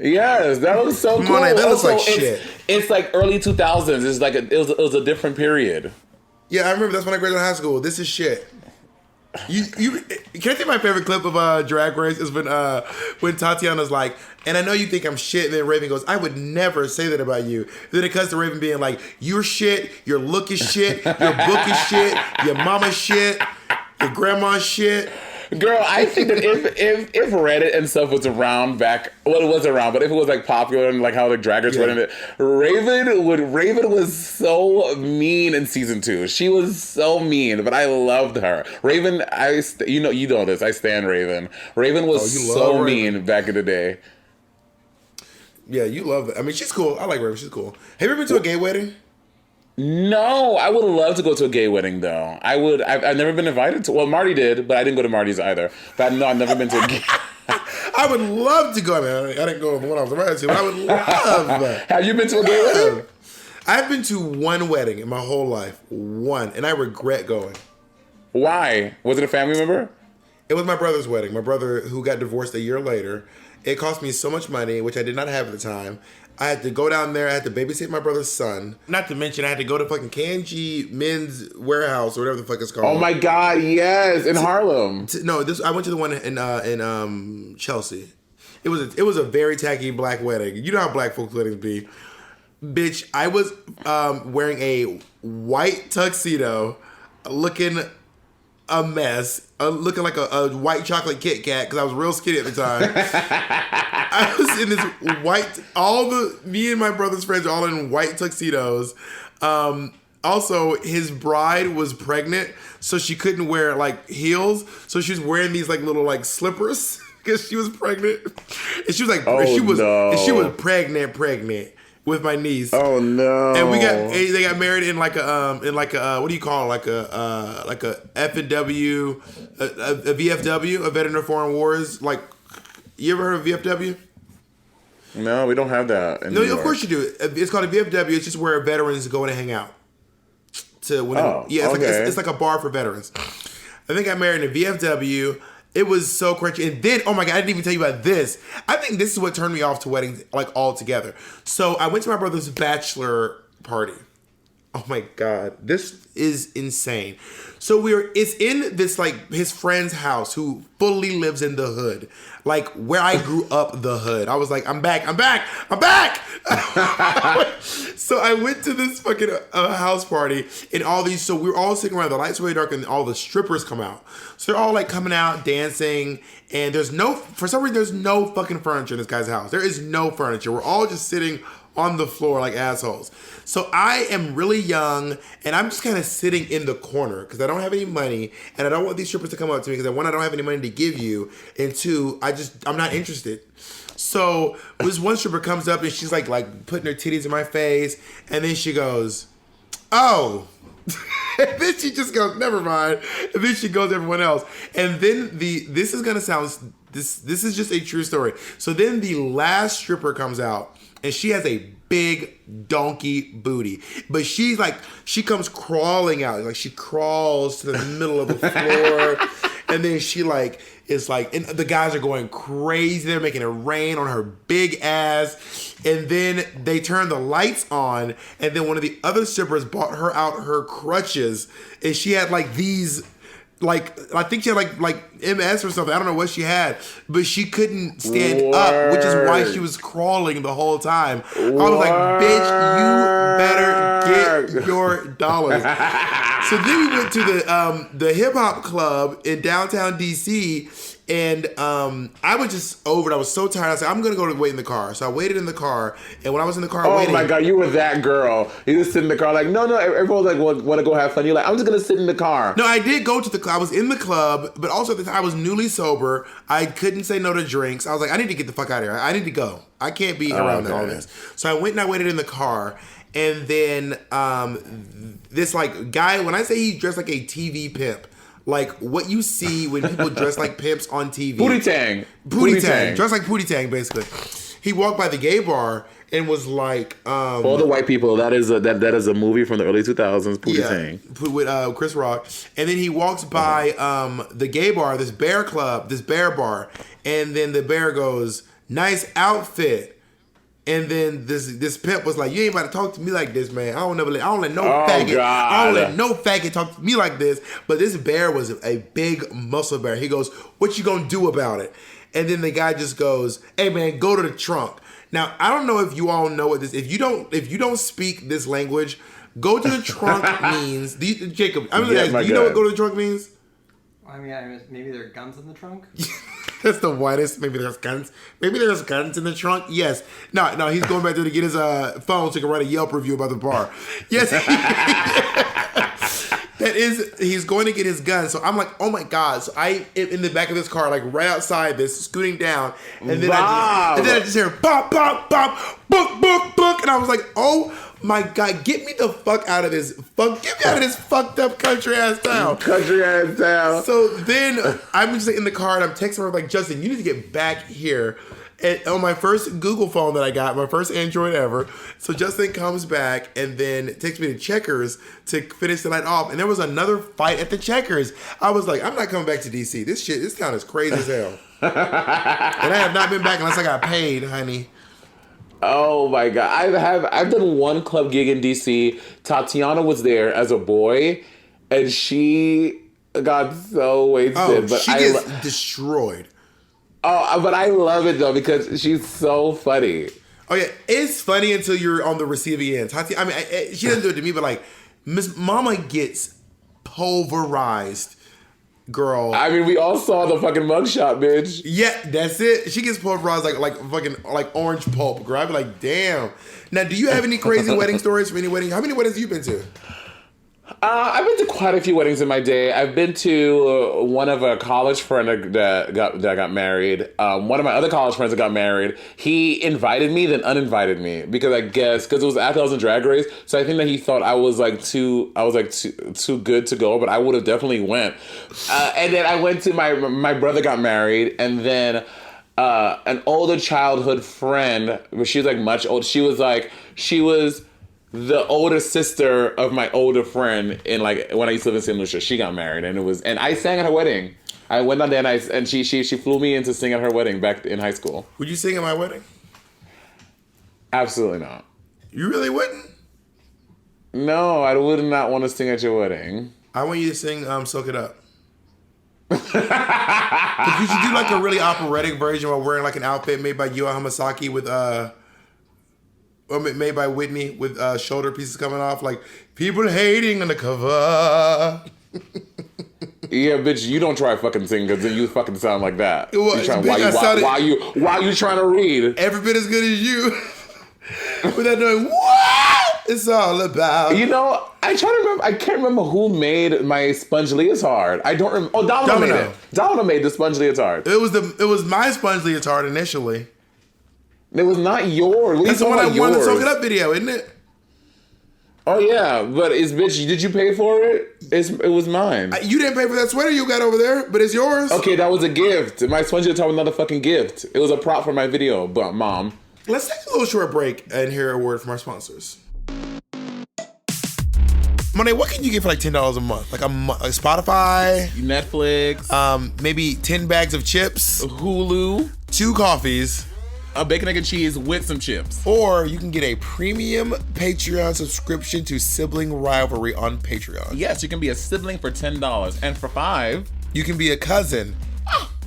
Yes, that looks so cool. Come on, that looks like shit. It's like early 2000s. It's like it was a different period. Yeah, I remember that's when I graduated high school. This is shit. You can I think my favorite clip of Drag Race is when Tatiana's like, and I know you think I'm shit, and then Raven goes, I would never say that about you. Then it cuts to Raven being like, you're shit, your look is shit, your book is shit, your mama's shit, your grandma's shit. Girl, I think that if Reddit and stuff was around back, well, it was around, but if it was like popular and like how the Drag Race went in it, Raven was so mean in season 2. She was so mean, but I loved her. Raven, you know this. I stan Raven. Raven was so mean back in the day. Yeah, you love it. I mean, she's cool. I like Raven. She's cool. Have you ever been to a gay wedding? No, I would love to go to a gay wedding though. I've never been invited to. Well, Marty did, but I didn't go to Marty's either. But no, I've never been to a gay. I would love to go. I mean, I didn't go when I was invited to, but I would love. Have you been to a gay wedding? I've been to one wedding in my whole life. One, and I regret going. Why? Was it a family member? It was my brother's wedding. My brother, who got divorced a year later. It cost me so much money, which I did not have at the time. I had to go down there. I had to babysit my brother's son. Not to mention, I had to go to fucking Kanji Men's Warehouse or whatever the fuck it's called. Oh my God, yes, in Harlem. I went to the one in Chelsea. It was a very tacky black wedding. You know how black folks' weddings be. Bitch, I was wearing a white tuxedo, looking a mess, looking like a white chocolate Kit Kat because I was real skinny at the time. I was in this white, me and my brother's friends are all in white tuxedos. Also, his bride was pregnant, so she couldn't wear like heels, so she was wearing these like little like slippers because she was pregnant. And she was like, she was pregnant. With my niece. Oh no! And they got married in like a what do you call it? like a F&W, a VFW, a Veteran of Foreign Wars. Like, you ever heard of VFW? No, we don't have that. No, of course you do. It's called a VFW. It's just where veterans go in and hang out. It's like a bar for veterans. I think I married in a VFW. It was so crunchy. And then, oh my God, I didn't even tell you about this. I think this is what turned me off to weddings, like, altogether. So I went to my brother's bachelor party. Oh my God, this is insane. So it's in this, like, his friend's house who fully lives in the hood. Like, where I grew up, the hood. I was like, I'm back. So I went to this fucking house party and so we were all sitting around, the lights were really dark and all the strippers come out. So they're all like coming out, dancing, and for some reason, there's no fucking furniture in this guy's house. There is no furniture. We're all just sitting on the floor like assholes. So I am really young and I'm just kind of sitting in the corner because I don't have any money and I don't want these strippers to come up to me because one, I don't have any money to give you, and two, I'm not interested. So this one stripper comes up and she's like putting her titties in my face, and then she goes, oh. And then she just goes, never mind. And then she goes to everyone else. And then this is just a true story. So then the last stripper comes out and she has a big donkey booty. But she comes crawling out. Like, she crawls to the middle of the floor. And then she and the guys are going crazy. They're making it rain on her big ass. And then they turn the lights on. And then one of the other strippers bought her out her crutches. And she had these, I think she had like MS or something. I don't know what she had. But she couldn't stand up, which is why she was crawling the whole time. I was like, bitch, you better get your dollars. So then we went to the hip hop club in downtown DC, and I was just over it. I was so tired. I said, I'm gonna go wait in the car. So I waited in the car, and when I was in the car waiting, oh my God, you were that girl. You just sit in the car like, no. Everyone's like, want to go have fun. You're like, I'm just gonna sit in the car. No, I did go to the club. I was in the club, but also at the time I was newly sober. I couldn't say no to drinks. I was like, I need to get the fuck out of here. I need to go. I can't be around all this. So I went and I waited in the car. And then this guy, when I say he dressed like a TV pimp, like what you see when people dress like pimps on TV. Pootie Tang. Dressed like Pootie Tang, basically. He walked by the gay bar and was like... all the white people, that is a movie from the early 2000s, Pootie Tang. With Chris Rock. And then he walks by the gay bar, this bear bar. And then the bear goes, nice outfit. And then this pimp was like, "You ain't about to talk to me like this, man. I don't let no Oh, faggot. God. I don't let no faggot talk to me like this." But this bear was a big muscle bear. He goes, "What you gonna do about it?" And then the guy just goes, "Hey, man, go to the trunk." Now I don't know if you all know what this. If you don't speak this language, go to the trunk means. Jacob, I'm gonna ask, do you know what go to the trunk means? I mean, maybe there are guns in the trunk. That's the whitest. Maybe there's guns. Maybe there's guns in the trunk. Yes. No. He's going back there to get his phone so he can write a Yelp review about the bar. Yes. That is. He's going to get his gun. So I'm like, oh my god. So I in the back of this car, like right outside this, scooting down, and then I just hear pop, pop, pop, book, book, book, and I was like, oh my god, get me the fuck out of this. Get me out of this fucked up country ass town. Country ass town. So then I'm just in the car and I'm texting her like, Justin, you need to get back here. And on my first Google phone that I got, my first Android ever. So Justin comes back and then takes me to Checkers to finish the night off. And there was another fight at the Checkers. I was like, I'm not coming back to DC. This town is crazy as hell. And I have not been back unless I got paid, honey. Oh my god! I've done one club gig in DC. Tatiana was there as a boy, and she got so wasted. Oh, but she gets destroyed. Oh, but I love it though because she's so funny. Oh yeah, it's funny until you're on the receiving end. Tatiana, she doesn't do it to me, but like Miss Mama gets pulverized. Girl, I mean, we all saw the fucking mugshot, bitch. Yeah, that's it. She gets pulverized like fucking like orange pulp, girl. I'd be like, damn. Now, do you have any crazy wedding stories from any wedding? How many weddings have you been to? I've been to quite a few weddings in my day. I've been to one of a college friend that got married. One of my other college friends that got married. He invited me, then uninvited me because it was after I was in Drag Race. So I think that he thought I was too good to go, but I would have definitely went. And then I went to my brother got married, and then an older childhood friend, but she was like much older. She was the older sister of my older friend in like when I used to live in St. Lucia. She got married, and I sang at her wedding. I went down there and she flew me in to sing at her wedding back in high school. Would you sing at my wedding? Absolutely not. You really wouldn't? No, I would not want to sing at your wedding. I want you to sing "Soak It Up." But you should do like a really operatic version while wearing like an outfit made by Yua Hamasaki with or made by Whitney with shoulder pieces coming off, like people hating on the cover. Yeah, bitch, you don't try fucking sing because then you fucking sound like that. Well, Why you trying to read? Every bit as good as you. Without knowing what it's all about. You know, I can't remember who made my sponge leotard. I don't remember. Oh, Domino made it. Domino made the sponge leotard. It was my sponge leotard initially. It was not yours. That's the one I won the Soak It Up video, isn't it? Oh yeah, but bitch. Did you pay for it? It was mine. You didn't pay for that sweater you got over there, but it's yours. Okay, that was a gift. My sponge leotard was not a fucking gift. It was a prop for my video, but mom. Let's take a little short break and hear a word from our sponsors. Monét, what can you get for like $10 a month? Like like Spotify, Netflix, maybe 10 bags of chips, Hulu, 2 coffees, a bacon, egg, and cheese with some chips. or you can get a premium Patreon subscription to Sibling Rivalry on Patreon. Yes, you can be a sibling for $10, and for $5, You can be a cousin.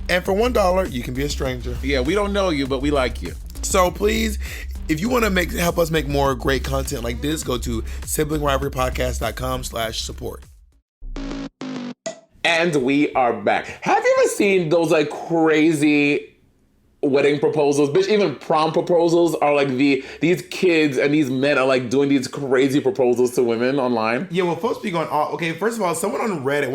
And for $1, you can be a stranger. yeah, we don't know you, but we like you. So please, if you want to help us make more great content like this, go to siblingrivalrypodcast.com/support. And we are back. Have you ever seen those like crazy wedding proposals? Bitch, even prom proposals are like these kids and these men are like doing these crazy proposals to women online. Yeah, well, folks be going, okay, first of all, someone on Reddit,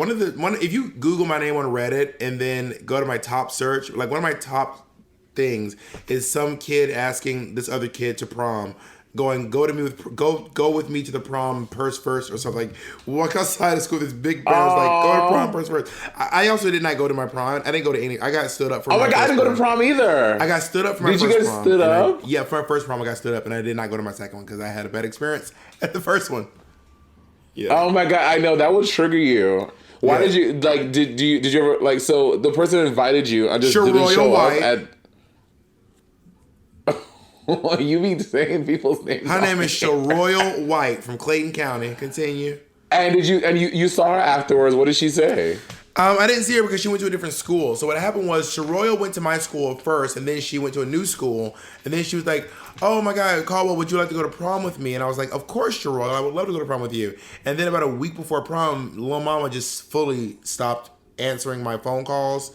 if you Google my name on Reddit and then go to my top search, like one of my top things is some kid asking this other kid to prom, go with me to the prom purse first or something, like walk outside of school, this big bear was like, go to prom purse first. I also did not go to my prom. I didn't go to any. I got stood up for my God, I didn't go to prom either. I got stood up for my first prom. Did you get stood up? Yeah, for my first prom I got stood up, and I did not go to my second one because I had a bad experience at the first one. Yeah. Oh my God, I know that would trigger you. Why did you like? Did you ever like? So the person invited you, I just didn't show up at. You be saying people's names. Her name is Sharoyal White from Clayton County. Continue. And you saw her afterwards? What did she say? I didn't see her because she went to a different school. So what happened was Sharoyal went to my school first, and then she went to a new school, and then she was like, "Oh my God, Caldwell, would you like to go to prom with me?" And I was like, "Of course, Sharoyal, I would love to go to prom with you." And then about a week before prom, Lil Mama just fully stopped answering my phone calls.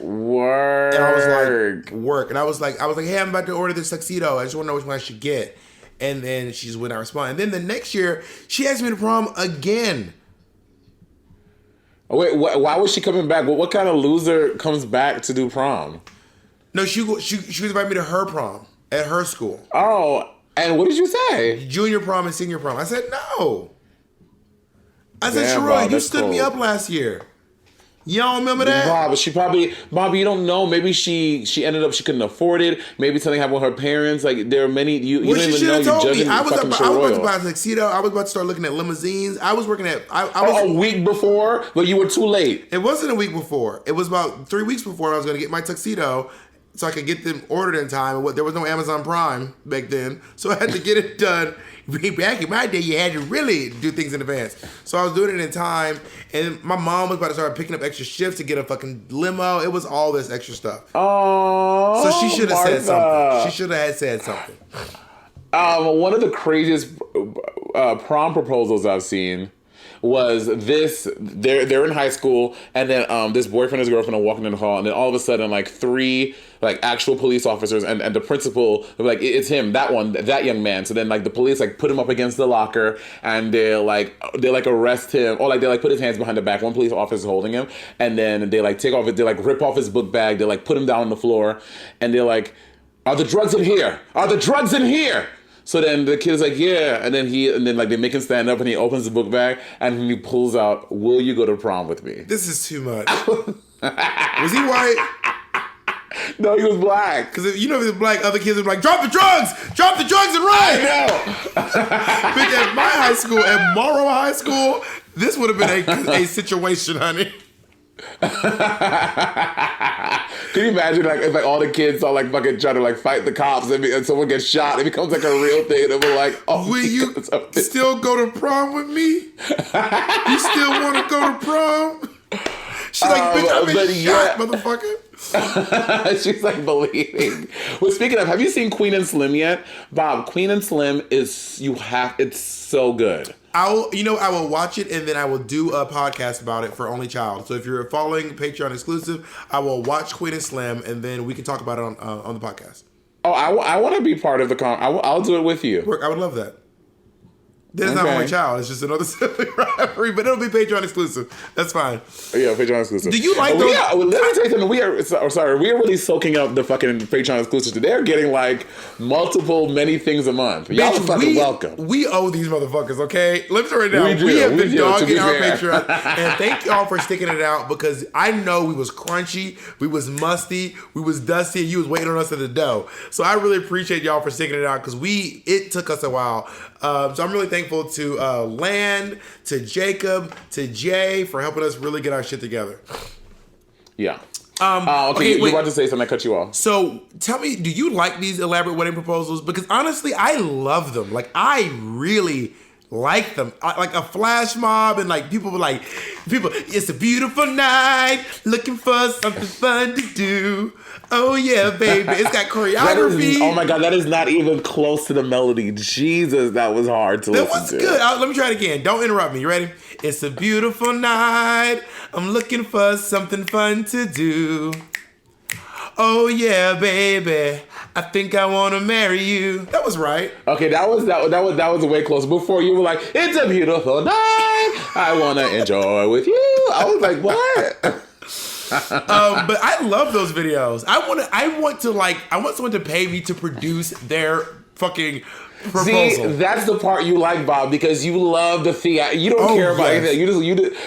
Work. And I was like, work. And I was like, hey, I'm about to order this tuxedo. I just want to know which one I should get. And then she just would not respond. And then the next year, she asked me to prom again. Oh, wait, why was she coming back? What kind of loser comes back to do prom? No, she was inviting me to her prom at her school. Oh, and what did you say? Junior prom and senior prom. I said, no. I said, Damn, Sharoy, Bob, you that's stood me cold. up last year. You don't remember that? Bob, you don't know. Maybe she ended up, she couldn't afford it. Maybe something happened with her parents. Like, there are many, you Well, don't she even should know. have You're told me. judging I was fucking about to Sharoyal. buy a tuxedo. I was about to start looking at limousines. I was working at... I was, A week before, but you were too late. It wasn't a week before. It was about 3 weeks before I was going to get my tuxedo so I could get them ordered in time. And there was no Amazon Prime back then. So I had to get it done. Back in my day, you had to really do things in advance. So I was doing it in time. And my mom was about to start picking up extra shifts to get a fucking limo. It was all this extra stuff. Oh, So she should have said Martha. something. She should have said something. One of the craziest prom proposals I've seen was this. They're in high school, and then this boyfriend and his girlfriend are walking in the hall, and then all of a sudden, like 3 like actual police officers and the principal, like, it's him, that young man. So then like the police like put him up against the locker, and they arrest him, or like they like put his hands behind the back. One police officer is holding him, and then they like rip off his book bag. They like put him down on the floor, and they're like, "Are the drugs in here? Are the drugs in here?" So then the kid's like, "Yeah," and then like they make him stand up, and he opens the book bag, and he pulls out, "Will you go to prom with me?" This is too much. Was he white? No, he was black. Because if he was black, other kids would be like, "Drop the drugs! Drop the drugs and run!" Bitch, at my high school, at Morrow High School, this would have been a situation, honey. Can you imagine like if like all the kids are like fucking trying to like fight the cops and someone gets shot? It becomes like a real thing. And we're like, "Oh, Will you still go to prom with me? You still want to go to prom?" She's like, "Bitch, I've been shot, motherfucker." She's like bleeding. Well, speaking of, have you seen Queen and Slim yet? Bob, Queen and Slim it's so good. I will watch it, and then I will do a podcast about it for Only Child. So if you're following Patreon exclusive, I will watch Queen and Slim, and then we can talk about it on the podcast. Oh, I want to be part of the I'll do it with you. I would love that. Then it's not Okay. Only Child. It's just another Sibling Rivalry, but it'll be Patreon exclusive. That's fine. Yeah, Patreon exclusive. Do you like those? Yeah, let me tell you something. We are really soaking up the fucking Patreon exclusive. They're getting like many things a month. Y'all are fucking welcome. We owe these motherfuckers, okay? Let me tell you right now. We do, We have we been do, to dogging be our fair. Patreon, and thank y'all for sticking it out, because I know we was crunchy, we was musty, we was dusty, and you was waiting on us at the dough. So I really appreciate y'all for sticking it out, because it took us a while. So I'm really thankful to Land, to Jacob, to Jay for helping us really get our shit together. Yeah. Okay, you're wait. about to say something. I cut you off. So tell me, do you like these elaborate wedding proposals? Because honestly, I love them. Like, I really like them. Like a flash mob, and like people, it's a beautiful night, looking for something fun to do. Oh yeah, baby. It's got choreography. Oh my God, that is not even close to the melody. Jesus, that was hard to That listen was to. good. Let me try it again. Don't interrupt me. You ready? It's a beautiful night. I'm looking for something fun to do. Oh yeah, baby. I think I want to marry you. That was right. Okay, that was way close. Before you were like, "It's a beautiful night. I want to enjoy with you." I was like, "What?" But I love those videos. I want someone to pay me to produce their fucking proposal. See, that's the part you like, Bob, because you love the theater. You don't care about yes. anything.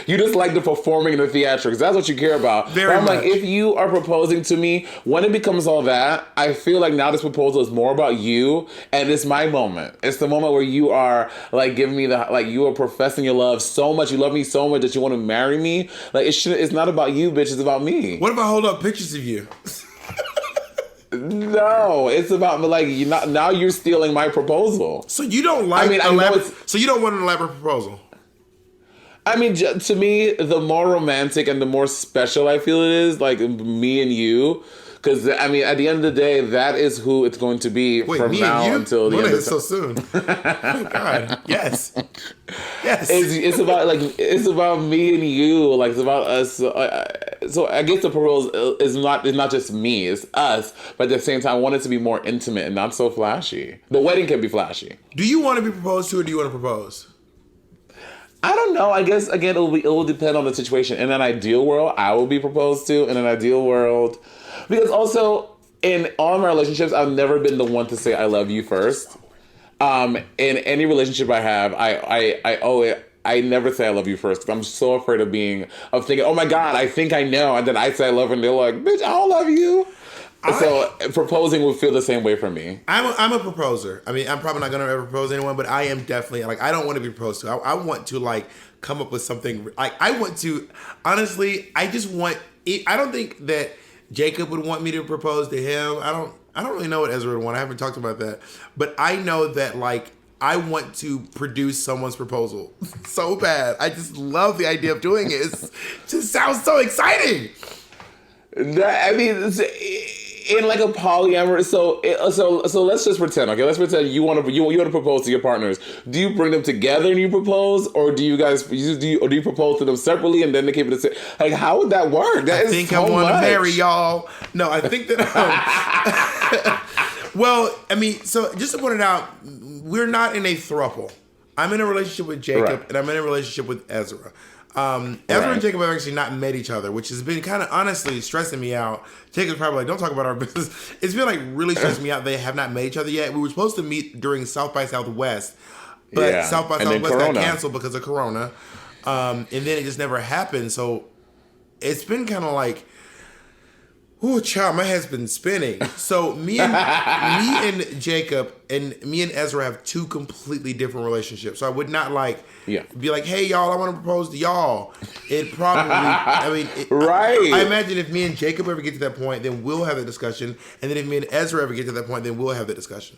You just like the performing and the theatrics. That's what you care about. Very but I'm much. like, if you are proposing to me, when it becomes all that, I feel like now this proposal is more about you, and it's my moment. It's the moment where you are like giving me you are professing your love so much. You love me so much that you want to marry me. Like it's not about you, bitch. It's about me. What if I hold up pictures of you? No, it's about like now you're stealing my proposal. So you don't like so you don't want an elaborate proposal. I mean, to me, the more romantic and the more special I feel it is, like me and you, because I mean, at the end of the day, that is who it's going to be from now until the end of the so soon. Oh God, yes. It's about me and you, like it's about us. So I guess the proposal is not just me, it's us. But at the same time, I want it to be more intimate and not so flashy. The wedding can be flashy. Do you want to be proposed to, or do you want to propose? I don't know. I guess again, it will depend on the situation. In an ideal world, I will be proposed to. In an ideal world, because also in all my relationships, I've never been the one to say I love you first. In any relationship I have, I owe it. I never say I love you first because I'm so afraid of thinking, oh my God, I think I know, and then I say I love her, and they're like, bitch, I don't love you. So proposing would feel the same way for me. I'm a proposer. I mean, I'm probably not gonna ever propose to anyone, but I am definitely like I don't want to be proposed to. I want to like come up with something. Like I want to. Honestly, I just want. I don't think that Jacob would want me to propose to him. I don't really know what Ezra would want. I haven't talked about that, but I know that like I want to produce someone's proposal so bad. I just love the idea of doing it. It just sounds so exciting. I mean. In like a polyamorous, so let's just pretend. Okay, let's pretend you want to propose to your partners. Do you bring them together and you propose, or do you propose to them separately and then they keep it? Like, how would that work? I think I want to marry y'all. No, I think that. Well, I mean, so just to point it out, we're not in a throuple. I'm in a relationship with Jacob, and I'm in a relationship with Ezra. Ezra and Jacob have actually not met each other, which has been kind of honestly stressing me out. Jacob's probably like, don't talk about our business. It's been like really stressing me out. They have not met each other yet. We were supposed to meet during South by Southwest, but South by Southwest got canceled because of Corona. And then it just never happened. So it's been kind of like, oh, child, my head's been spinning. So me and Jacob and me and Ezra have two completely different relationships. So I would not be like, hey, y'all, I want to propose to y'all. It probably, I imagine if me and Jacob ever get to that point, then we'll have the discussion. And then if me and Ezra ever get to that point, then we'll have the discussion.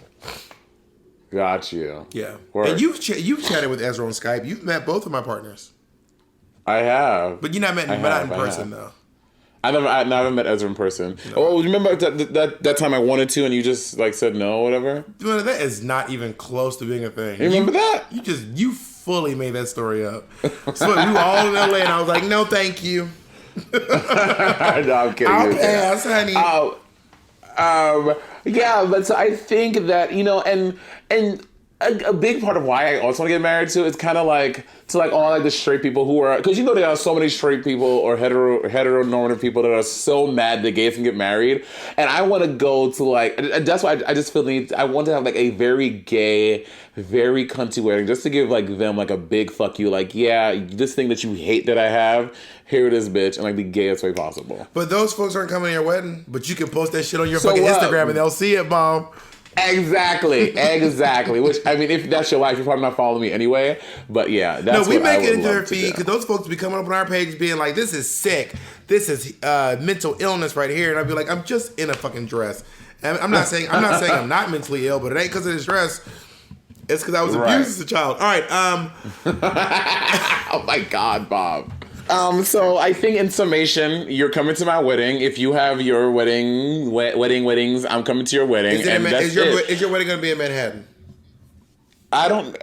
Got you. Yeah. Word. And you've chatted with Ezra on Skype. You've met both of my partners. I have. But you're not in person, though. I never met Ezra in person. No. Oh, remember that time I wanted to and you just like said no or whatever? Well, that is not even close to being a thing. You remember that? You fully made that story up. So we were all in LA and I was like, no, thank you. No, I'm kidding. I'll pass, honey. Yeah, but so I think that, and a big part of why I also want to get married to is kind of like to like all like the straight people who are, because there are so many straight people or heteronormative people that are so mad that gays can get married, and I want to go to like, that's why I just feel I want to have like a very gay, very cunty wedding just to give like them like a big fuck you, like, yeah, this thing that you hate that I have, here it is, bitch, and like the gayest way possible. But those folks aren't coming to your wedding, but you can post that shit on your fucking Instagram and they'll see it, Mom. Exactly. Which, I mean, if that's your life, you're probably not following me anyway. But yeah, that's we make it into their feed because those folks be coming up on our page being like, "This is sick. This is mental illness right here," and I'd be like, "I'm just in a fucking dress." And I'm not saying I'm not mentally ill, but it ain't because of this dress. It's because I was abused as a child. All right. Oh my God, Bob. So I think in summation, you're coming to my wedding. If you have your weddings, I'm coming to your wedding. Is your wedding going to be in Manhattan? I don't.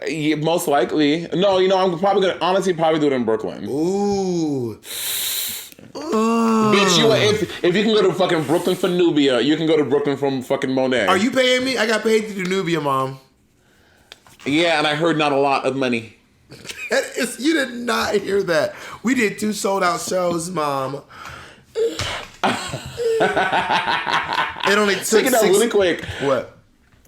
Most likely, no. I'm probably going to honestly probably do it in Brooklyn. Ooh. Bitch, if you can go to fucking Brooklyn for Nubia, you can go to Brooklyn from fucking Monét. Are you paying me? I got paid to do Nubia, Mom. Yeah, and I heard not a lot of money. You did not hear that. We did 2 sold out shows, Mom. It only took 6... really quick. What?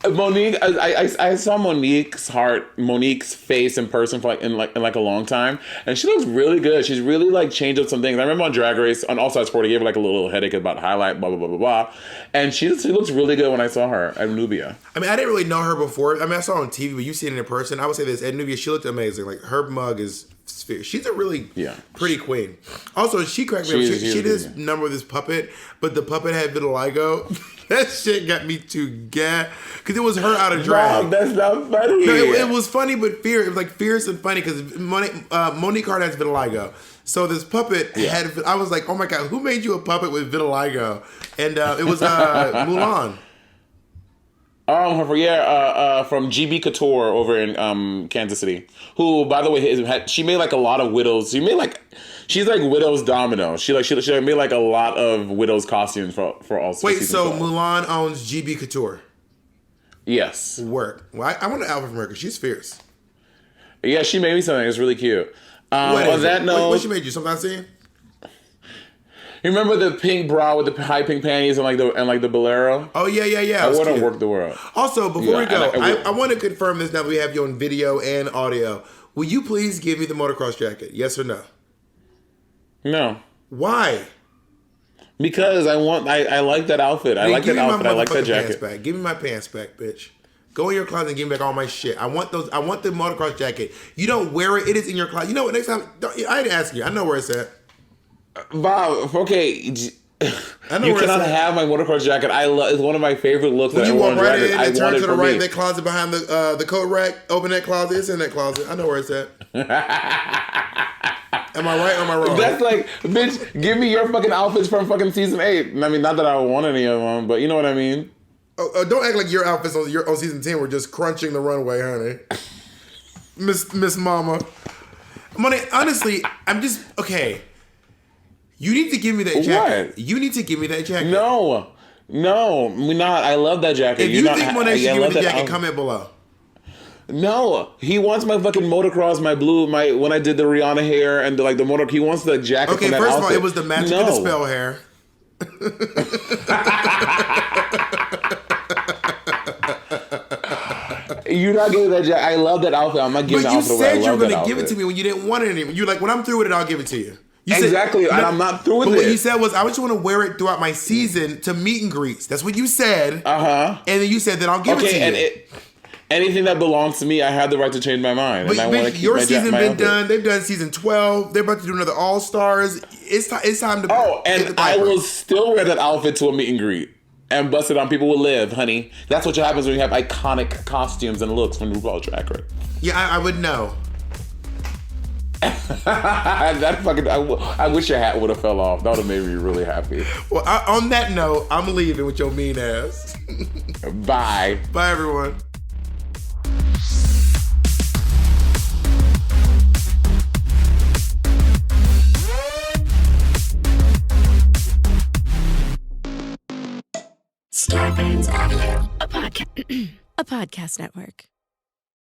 Monique, I saw Monique's face in person for in a long time, and she looks really good. She's really like changed up some things. I remember on Drag Race on All Stars 40, gave her like a little headache about highlight, blah blah blah blah blah, and she looks really good when I saw her at Nubia. I mean, I didn't really know her before. I mean, I saw her on TV, but you've seen it in person. I would say this at Nubia, she looked amazing. Like her mug is sphere. She's a really pretty queen. Also, she cracked me up. She did this number with this puppet, but the puppet had vitiligo. That shit got me to get because it was her out of drag. Wow, that's not funny. No, it was funny, but it was like fierce and funny because Monique Hart has vitiligo. So this puppet had. I was like, oh my god, who made you a puppet with vitiligo? And it was Mulan. From GB Couture over in Kansas City. Who, by the way, she made like a lot of widows. She's like Widow's Domino. She made like a lot of Widow's costumes for all. Wait, so Mulan owns GB Couture? Yes. Work. Well, I want an outfit from her because she's fierce. Yeah, she made me something. It's really cute. On that note, what she made you? Something I seen? You remember the pink bra with the high pink panties and like the bolero? Oh yeah. I want to work the world. Also, before we go, I want to confirm this now that we have you on video and audio. Will you please give me the motocross jacket? Yes or no? No. Why? Because I like that outfit. I like that outfit. I like that jacket. Back. Give me my pants back, bitch. Go in your closet and give me back all my shit. I want those. I want the motocross jacket. You don't wear it. It is in your closet. You know what? Next time, I didn't ask you. I know where it's at. Bob, okay. You cannot at. have my motocross jacket. It's one of my favorite looks. When you walk right in and turn to the right, me. that closet behind the coat rack. Open that closet. It's in that closet. I know where it's at. Am I right or am I wrong? That's like, bitch, give me your fucking outfits from fucking season 8. I mean, not that I want any of them, but you know what I mean? Oh, don't act like your outfits on season 10 were just crunching the runway, honey. Miss Mama. Money, honestly, I'm just, okay. You need to give me that jacket. What? You need to give me that jacket. No, we're not. I love that jacket. If you think Monet should give me the jacket, comment below. No, he wants my fucking motocross, when I did the Rihanna hair and the motor. He wants the jacket. Okay, from that first outfit. of all, it was the magic of the spell hair. You're not giving that jacket. I love that outfit. I'm not giving that outfit away. But you said you were going to give it to me when you didn't want it anymore. You're like, when I'm through with it, I'll give it to you. Exactly, and I'm not through with it. But what you said was, I just want to wear it throughout my season to meet and greets. That's what you said. And then you said that I'll give it to you. And anything that belongs to me, I have the right to change my mind. But and I want to keep your season been outfit. done. They've done season 12. They're about to do another All Stars. It's time to. Oh, and I will still wear that outfit to a meet and greet and bust it on. People will live, honey. That's what happens when you have iconic costumes and looks from RuPaul's Drag Race. Yeah, I would know. I wish your hat would have fell off. That would have made me really happy. Well, on that note, I'm leaving with your mean ass. Bye. Bye, everyone. Starburns Audio, a podcast network.